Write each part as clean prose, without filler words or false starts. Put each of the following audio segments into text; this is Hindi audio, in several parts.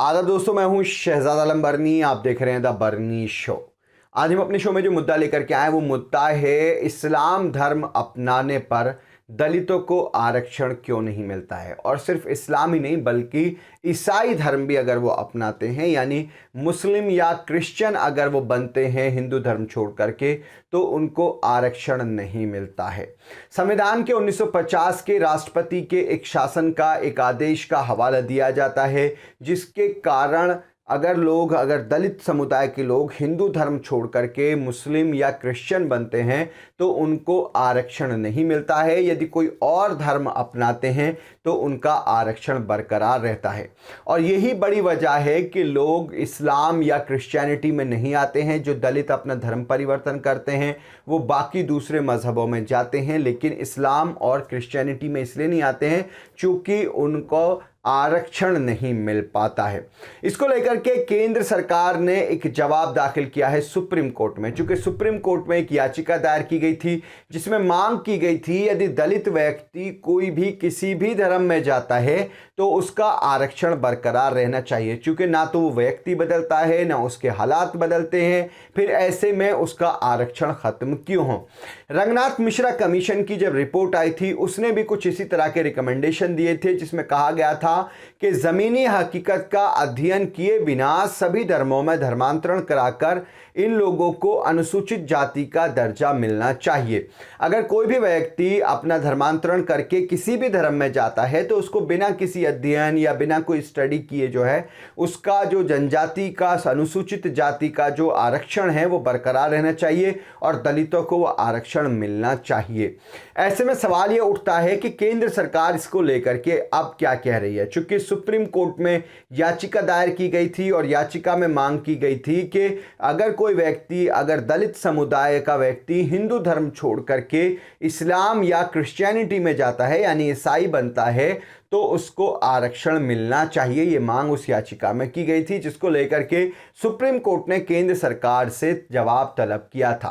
आदाब दोस्तों, मैं हूं शहजाद आलम बरनी। आप देख रहे हैं द बरनी शो। आज हम अपने शो में जो मुद्दा लेकर के आए वो मुद्दा है इस्लाम धर्म अपनाने पर दलितों को आरक्षण क्यों नहीं मिलता है। और सिर्फ इस्लाम ही नहीं बल्कि ईसाई धर्म भी अगर वो अपनाते हैं, यानी मुस्लिम या क्रिश्चियन अगर वो बनते हैं हिंदू धर्म छोड़ करके, तो उनको आरक्षण नहीं मिलता है। संविधान के 1950 के राष्ट्रपति के एक शासन का एक आदेश का हवाला दिया जाता है, जिसके कारण अगर दलित समुदाय के लोग हिंदू धर्म छोड़ करके मुस्लिम या क्रिश्चियन बनते हैं तो उनको आरक्षण नहीं मिलता है। यदि कोई और धर्म अपनाते हैं तो उनका आरक्षण बरकरार रहता है। और यही बड़ी वजह है कि लोग इस्लाम या क्रिश्चियनिटी में नहीं आते हैं। जो दलित अपना धर्म परिवर्तन करते हैं वो बाकी दूसरे मज़हबों में जाते हैं, लेकिन इस्लाम और क्रिश्चियनिटी में इसलिए नहीं आते हैं क्योंकि उनको आरक्षण नहीं मिल पाता है। इसको लेकर के केंद्र सरकार ने एक जवाब दाखिल किया है सुप्रीम कोर्ट में। चूंकि सुप्रीम कोर्ट में एक याचिका दायर की गई थी जिसमें मांग की गई थी यदि दलित व्यक्ति कोई भी किसी भी धर्म में जाता है तो उसका आरक्षण बरकरार रहना चाहिए। चूंकि ना तो वो व्यक्ति बदलता है ना उसके हालात बदलते हैं, फिर ऐसे में उसका आरक्षण खत्म क्यों हो। रंगनाथ मिश्रा कमीशन की जब रिपोर्ट आई थी उसने भी कुछ इसी तरह के रिकमेंडेशन दिए थे, जिसमें कहा गया था कि जमीनी हकीकत का अध्ययन किए बिना सभी धर्मों में धर्मांतरण कराकर इन लोगों को अनुसूचित जाति का दर्जा मिलना चाहिए। अगर कोई भी व्यक्ति अपना धर्मांतरण करके किसी भी धर्म में जाता है तो उसको बिना किसी अध्ययन या बिना कोई स्टडी किए जो है उसका जो जनजाति का अनुसूचित जाति का जो आरक्षण है वो बरकरार रहना चाहिए और दलितों को वो आरक्षण मिलना चाहिए। ऐसे में सवाल ये उठता है कि केंद्र सरकार इसको लेकर के अब क्या कह रही है। चूंकि सुप्रीम कोर्ट में याचिका दायर की गई थी और याचिका में मांग की गई थी कि अगर दलित समुदाय का व्यक्ति हिंदू धर्म छोड़ करके इस्लाम या क्रिश्चियनिटी में जाता है यानी ईसाई बनता है तो उसको आरक्षण मिलना चाहिए। ये मांग उस याचिका में की गई थी, जिसको लेकर के सुप्रीम कोर्ट ने केंद्र सरकार से जवाब तलब किया था।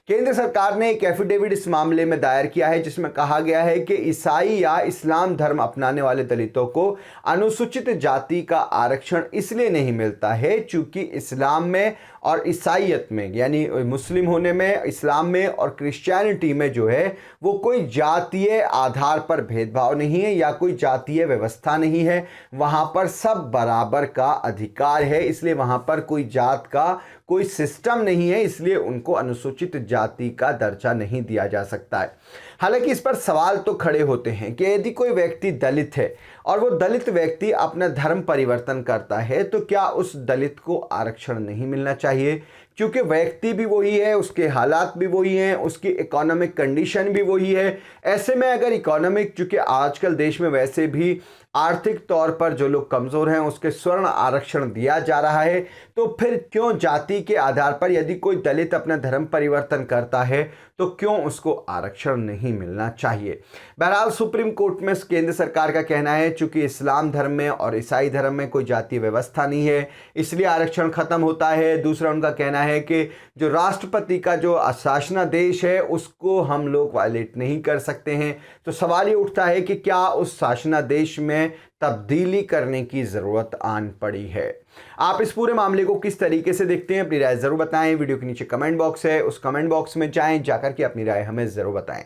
केंद्र सरकार ने एक एफिडेविट इस मामले में दायर किया है जिसमें कहा गया है कि ईसाई या इस्लाम धर्म अपनाने वाले दलितों को अनुसूचित जाति का आरक्षण इसलिए नहीं मिलता है क्योंकि इस्लाम में और ईसाईयत में यानी मुस्लिम होने में, इस्लाम में और क्रिश्चियनिटी में जो है वो कोई जातीय आधार पर भेदभाव नहीं है या कोई जातीय व्यवस्था नहीं है। वहाँ पर सब बराबर का अधिकार है, इसलिए वहाँ पर कोई जात का कोई सिस्टम नहीं है, इसलिए उनको अनुसूचित जाति का दर्जा नहीं दिया जा सकता है। हालांकि इस पर सवाल तो खड़े होते हैं कि यदि कोई व्यक्ति दलित है और वो दलित व्यक्ति अपना धर्म परिवर्तन करता है तो क्या उस दलित को आरक्षण नहीं मिलना चाहिए? क्योंकि व्यक्ति भी वही है, उसके हालात भी वही हैं, उसकी इकोनॉमिक कंडीशन भी वही है। ऐसे में अगर इकोनॉमिक, चूँकि आजकल देश में वैसे भी आर्थिक तौर पर जो लोग कमज़ोर हैं उसके स्वर्ण आरक्षण दिया जा रहा है, तो फिर क्यों जाति के आधार पर यदि कोई दलित अपना धर्म परिवर्तन करता है तो क्यों उसको आरक्षण नहीं मिलना चाहिए? बहरहाल सुप्रीम कोर्ट में केंद्र सरकार का कहना है चूंकि इस्लाम धर्म में और ईसाई धर्म में कोई जातीय व्यवस्था नहीं है इसलिए आरक्षण खत्म होता है। दूसरा उनका कहना है कि जो राष्ट्रपति का जो शासनादेश है उसको हम लोग वायलेट नहीं कर सकते हैं। तो सवाल ये उठता है कि क्या उस शासनादेश में तब्दीली करने की जरूरत आन पड़ी है? आप इस पूरे मामले को किस तरीके से देखते हैं? अपनी राय जरूर बताएं। वीडियो के नीचे कमेंट बॉक्स है, उस कमेंट बॉक्स में जाकर के अपनी राय हमें जरूर बताएं।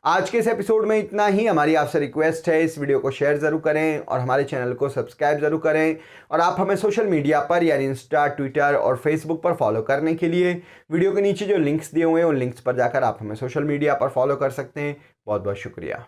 आज के इस एपिसोड में इतना ही। हमारी आपसे रिक्वेस्ट है इस वीडियो को शेयर जरूर करें और हमारे चैनल को सब्सक्राइब जरूर करें। और आप हमें सोशल मीडिया पर यानी इंस्टा, ट्विटर और फेसबुक पर फॉलो करने के लिए वीडियो के नीचे जो लिंक्स दिए हुए हैं उन लिंक्स पर जाकर आप हमें सोशल मीडिया पर फॉलो कर सकते हैं। बहुत बहुत शुक्रिया।